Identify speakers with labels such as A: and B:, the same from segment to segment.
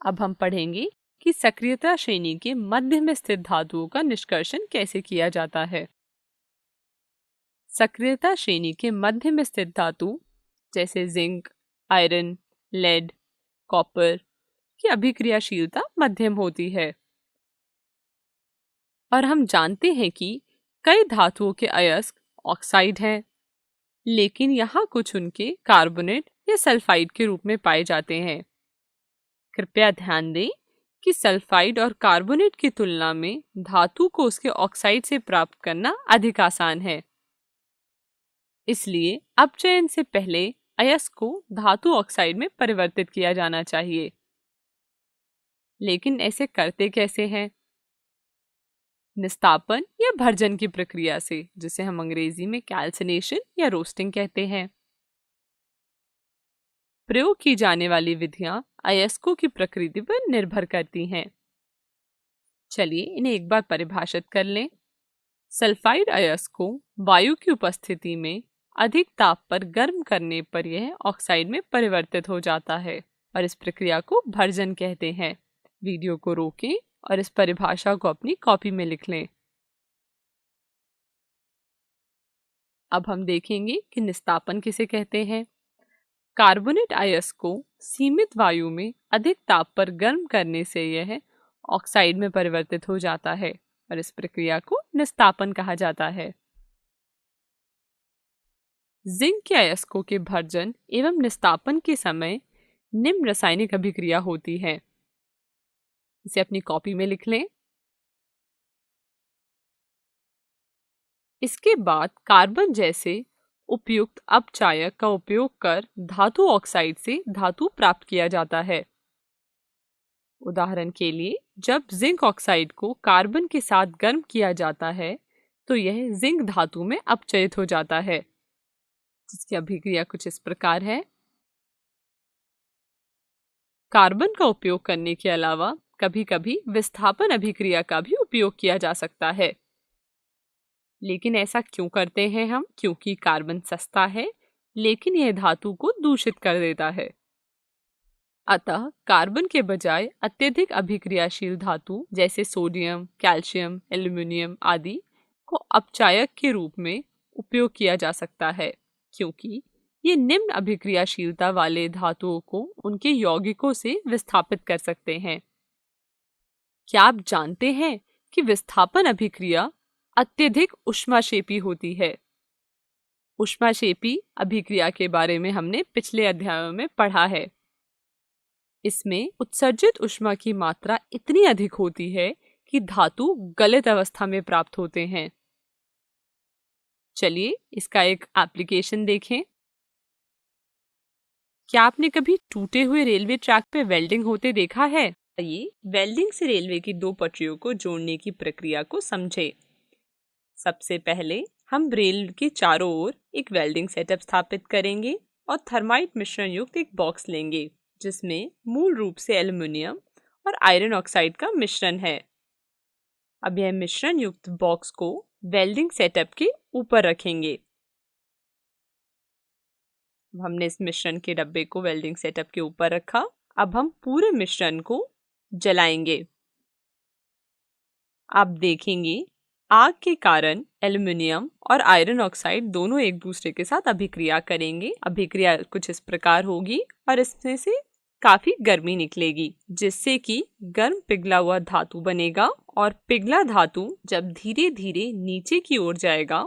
A: अब हम पढ़ेंगे कि सक्रियता श्रेणी के मध्य में स्थित धातुओं का निष्कर्षण कैसे किया जाता है। सक्रियता श्रेणी के मध्य में स्थित धातु जैसे जिंक, आयरन, लेड, कॉपर की अभिक्रियाशीलता मध्यम होती है और हम जानते हैं कि कई धातुओं के अयस्क ऑक्साइड हैं, लेकिन यहाँ कुछ उनके कार्बोनेट या सल्फाइड के रूप में पाए जाते हैं। कृपया ध्यान दें कि सल्फाइड और कार्बोनेट की तुलना में धातु को उसके ऑक्साइड से प्राप्त करना अधिक आसान है। इसलिए अपचयन से पहले अयस्क को धातु ऑक्साइड में परिवर्तित किया जाना चाहिए। लेकिन ऐसे करते कैसे हैं? निस्तापन या भर्जन की प्रक्रिया से, जिसे हम अंग्रेजी में कैल्सिनेशन या रोस्टिंग कहते हैं। प्रयोग की जाने वाली विधियां अयस्कों की प्रकृति पर निर्भर करती हैं। चलिए इन्हें एक बार परिभाषित कर लें। सल्फाइड अयस्क को वायु की उपस्थिति में अधिक ताप पर गर्म करने पर यह ऑक्साइड में परिवर्तित हो जाता है और इस प्रक्रिया को भर्जन कहते हैं। वीडियो को रोकें और इस परिभाषा को अपनी कॉपी में लिख लें। अब हम देखेंगे कि निस्तापन किसे कहते हैं। कार्बोनेट अयस्क को सीमित वायु में अधिक ताप पर गर्म करने से यह ऑक्साइड में परिवर्तित हो जाता है और इस प्रक्रिया को निस्तापन कहा जाता है। जिंक के अयस्कों के भर्जन एवं निस्तापन के समय निम्न रासायनिक अभिक्रिया होती है। इसे अपनी कॉपी में लिख लें। इसके बाद कार्बन जैसे उपयुक्त अपचायक का उपयोग कर धातु ऑक्साइड से धातु प्राप्त किया जाता है। उदाहरण के लिए, जब जिंक ऑक्साइड को कार्बन के साथ गर्म किया जाता है तो यह जिंक धातु में अपचयित हो जाता है, जिसकी अभिक्रिया कुछ इस प्रकार है। कार्बन का उपयोग करने के अलावा कभी कभी विस्थापन अभिक्रिया का भी उपयोग किया जा सकता है। लेकिन ऐसा क्यों करते हैं हम? क्योंकि कार्बन सस्ता है, लेकिन यह धातु को दूषित कर देता है। अतः कार्बन के बजाय अत्यधिक अभिक्रियाशील धातु जैसे सोडियम, कैल्शियम, एल्युमिनियम आदि को अपचायक के रूप में उपयोग किया जा सकता है, क्योंकि ये निम्न अभिक्रियाशीलता वाले धातुओं को उनके यौगिकों से विस्थापित कर सकते हैं। क्या आप जानते हैं कि विस्थापन अभिक्रिया अत्यधिक ऊष्माक्षेपी होती है? ऊष्माक्षेपी अभिक्रिया के बारे में हमने पिछले अध्यायों में पढ़ा है। इसमें उत्सर्जित ऊष्मा की मात्रा इतनी अधिक होती है कि धातु गलित अवस्था में प्राप्त होते हैं। चलिए इसका एक एप्लीकेशन देखें। क्या आपने कभी टूटे हुए रेलवे ट्रैक पे वेल्डिंग होते देखा है? आइए वेल्डिंग से रेलवे की दो पटरियों को जोड़ने की प्रक्रिया को समझें। सबसे पहले हम रेल के चारों ओर एक वेल्डिंग सेटअप स्थापित करेंगे और थर्माइट मिश्रण युक्त एक बॉक्स लेंगे, जिसमें मूल रूप से एल्युमिनियम और आयरन ऑक्साइड का मिश्रण है। अब यह मिश्रण युक्त बॉक्स को वेल्डिंग सेटअप के ऊपर रखेंगे। हमने इस मिश्रण के डब्बे को वेल्डिंग सेटअप के ऊपर रखा। अब हम पूरे मिश्रण को जलाएंगे। आप देखेंगे आग के कारण एल्युमिनियम और आयरन ऑक्साइड दोनों एक दूसरे के साथ अभिक्रिया करेंगे। अभिक्रिया कुछ इस प्रकार होगी और इसमें से काफी गर्मी निकलेगी, जिससे कि गर्म पिघला हुआ धातु बनेगा और पिघला धातु जब धीरे धीरे नीचे की ओर जाएगा,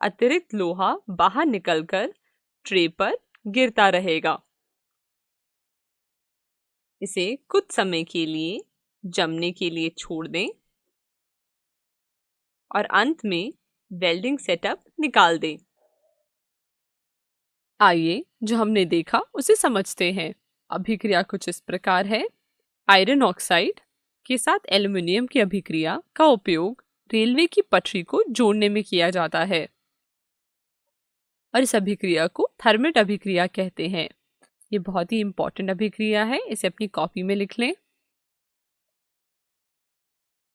A: अतिरिक्त लोहा बाहर निकलकर ट्रे पर गिरता रहेगा। इसे कुछ समय के लिए जमने के लिए छोड़ दें और अंत में वेल्डिंग सेटअप निकाल दें। आइए जो हमने देखा उसे समझते हैं। अभिक्रिया कुछ इस प्रकार है। आयरन ऑक्साइड के साथ एल्युमिनियम की अभिक्रिया का उपयोग रेलवे की पटरी को जोड़ने में किया जाता है और इस अभिक्रिया को थर्मेट अभिक्रिया कहते हैं। ये बहुत ही इंपॉर्टेंट अभिक्रिया है, इसे अपनी कॉपी में लिख लें।